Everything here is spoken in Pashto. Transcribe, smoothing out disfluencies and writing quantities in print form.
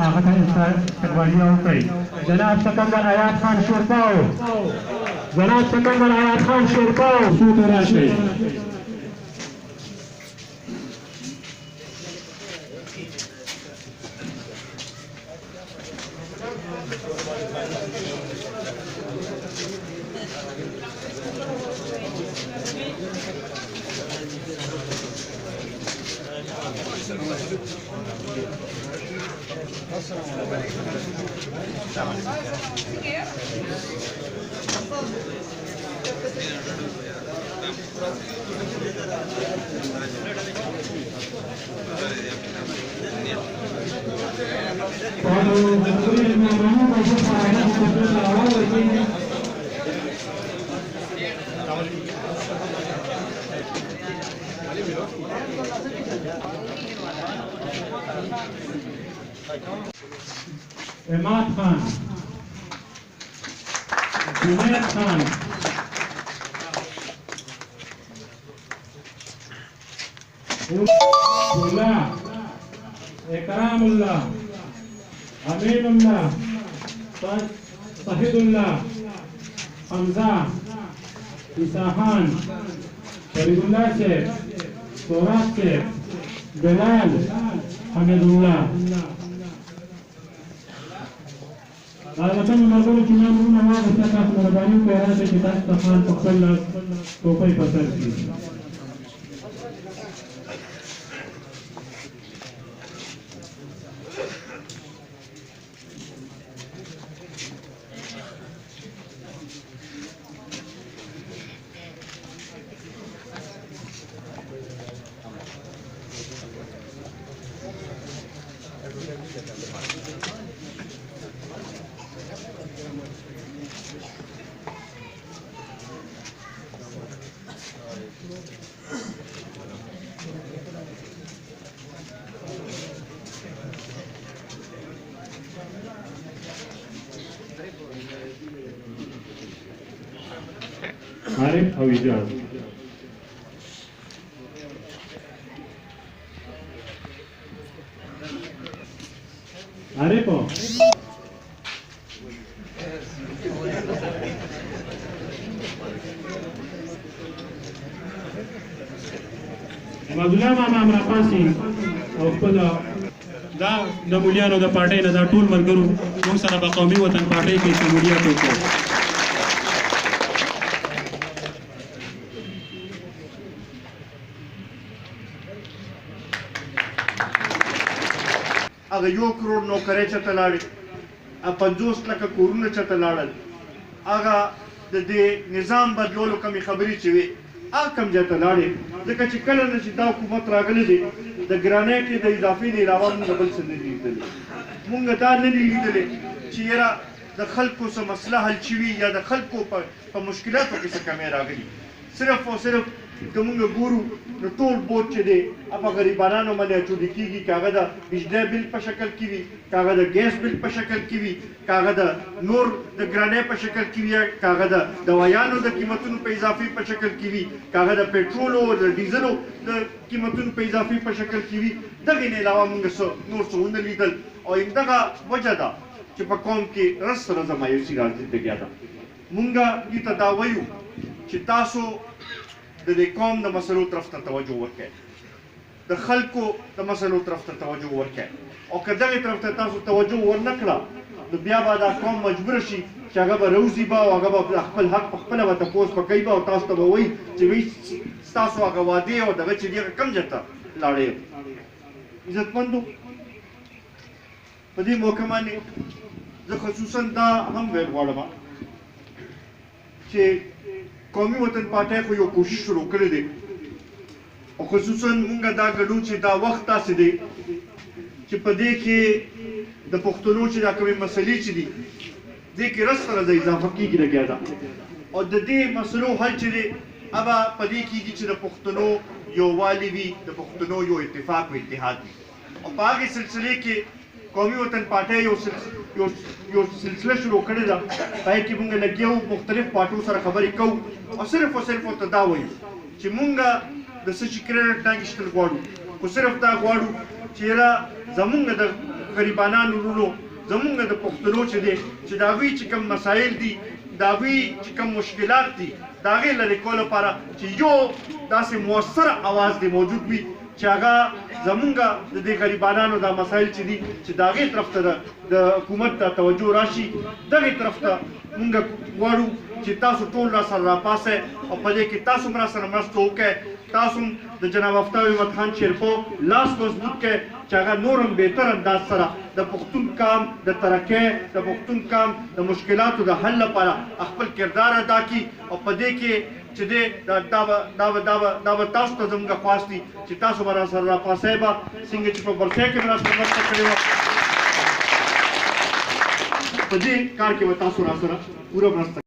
هغه ته استقبالیه وکړئ. جناب سکندر حیات خان شیرپاو، جناب سکندر حیات خان شیرپاو څو ته راشئ. Imad Khan, Junaid Khan, Ullah, Ikramullah, Aminullah, Sahidullah, Hamza, Isa Khan, Sharifullah Sheikh, Sorat Sheikh, Bilal, Hamidullah. البته ملګرو چې ما نومونه واخیسته تاسو مهرباني وکړئ راځئ چې تاسو ته خان په خپل لاس ټوپۍ په سر کړي. عارف او ايجاز عارفه مغلا ماما امرپاسي او خپل دا د مولیانو د پارټۍ نه دا ټول ملګرو موږ سره په قومي وطن پارټۍ کې شمولیت وکړو. هغه 1 کروڑ نوکرۍ چته لاړې، 50 لکه کورونه چته لاړل، هغه د دې نظام بدلولو کمې خبرې چې وې هغه کم ځای ته لاړې، ځکه چې کله نه چې دا حکومت راغلی دی د ګرانیټ د اضافې نه علاوه موږ بل څه نه دي لیدلي. موږ دا نه دي لیدلي چې یاره د خلکو څه مسله حل شوي یا د خلکو په مشکلاتو کې څه کمی راغلي. صرف او صرف که موږ ګورو نو ټول بوج چې دی هغه غریبانو باندې اچولی کېږي، که هغه د بجلی بل په شکل کې وي، که هغه د ګیس بل په شکل کې وي، که هغه د نور د ګرانۍ په شکل کې وي، که هغه د دوایانو د قیمتونو په اضافي په شکل کې وي، که هغه د پېټرولو او د ډیزلو د قیمتونو په اضافي په شکل کې وي. دغې نه علاوه موږ نور څه ونه لیدل او همدغه وجه ده چې په قوم کې رس ورځه مایوسي راځي لګیا ده. موږ دې ته دا وایو چې تاسو د دې قوم د مسلو طرف ته توجه وکړئ، د خلکو د مسلو طرف ته توجه ورکړئ، او که دغې طرف ته تاسو توجه ورنه کړه نو بیا به دا قوم مجبوره شي چې هغه به روزي به او هغه به خپل حق په خپله به تپوس به کوي به او تاسو ته به وایي چې وایي ستاسو هغه وعدې او دغه چې دي هغه کم ځای ته لاړې. عزتمندو، په دې موقع باندې زه خصوصا دا هم ویل غواړم چې قومي وطن پارټۍ خو یو کوشش شروع کړی دی او خصوصا مونږ دا ګڼو چې دا وخت داسې دی چې په دې کې د پښتنو چې دا کومې مسلې چې دي دې کې رس سره اضافه کېږي لګیا ده او د دې مسلو حل چې دی هغه په دې کېږي چې د پښتنو یووالی وي، د پښتنو یو اتفاق او اتحاد وي. او په هغې سلسلې کې قومي وطن پارټۍ یو سلسله شروع کړې ده، په هغې کې مونږ لګیا وو مختلف پارټیو سره خبرې کوو او صرف ورته دا وایو چې مونږ د څه چې کریډټ نه اخیستل غواړو، خو صرف دا غواړو چې یاره زمونږ د غریبانانو ورونو زمونږ د پښتنو چې دی چې د هغوی چې کوم مسایل دي د هغوی چې کوم مشکلات دي د هغې لرې کولو لپاره چې یو داسې مؤثر اواز دی موجود وي چې هغه زمونږ د دې غریبانانو دا مسایل چې دي چې د هغې طرف ته د حکومت ته توجه راشي دغې طرف ته مونږ غواړو چې تاسو ټول را سره راپاسئ او په دې کې تاسو هم را سره مرسته وکړئ تاسو هم د جناب افتاب احمد خان شیرپو لاس مضبوط کړئ چې هغه نور هم بهتر انداز سره د پښتون کام د ترقۍ د پښتون کام د مشکلاتو د حل لپاره خپل کردار ادا کړي او په دې کې چې دی دا به تاسو ته زموږ خواست دي چې تاسو به را سره راپاسئ به څنګه چې په برخې کې مې را سره مرسته کړې وه په دې کار کې به تاسو را سره پوره مرسته